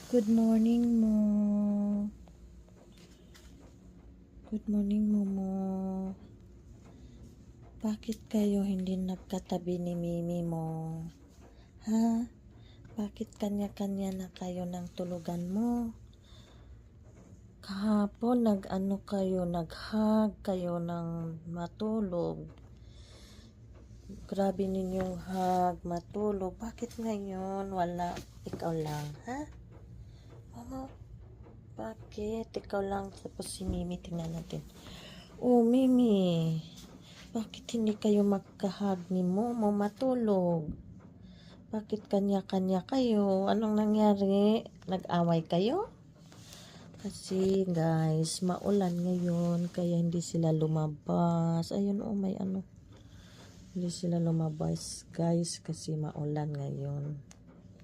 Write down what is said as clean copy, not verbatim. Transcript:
Good morning mo. Good morning, Momo. Bakit kayo hindi nagkatabi ni Mimi mo? Ha? Bakit kanya-kanya na kayo ng tulugan mo? Kahapon nag-ano kayo, nag-hug kayo ng matulog. Grabe ninyong hug, matulog. Bakit ngayon wala? Ikaw lang, ha? Momo, bakit? Ikaw lang, tapos si Mimi, tingnan natin. Oh, Mimi, bakit hindi kayo magkahag ni Momo matulog? Bakit kanya-kanya kayo? Anong nangyari? Nag-away kayo? Kasi guys, maulan ngayon, kaya hindi sila lumabas. Ayun, oh, may ano. Hindi sila lumabas guys, kasi maulan ngayon.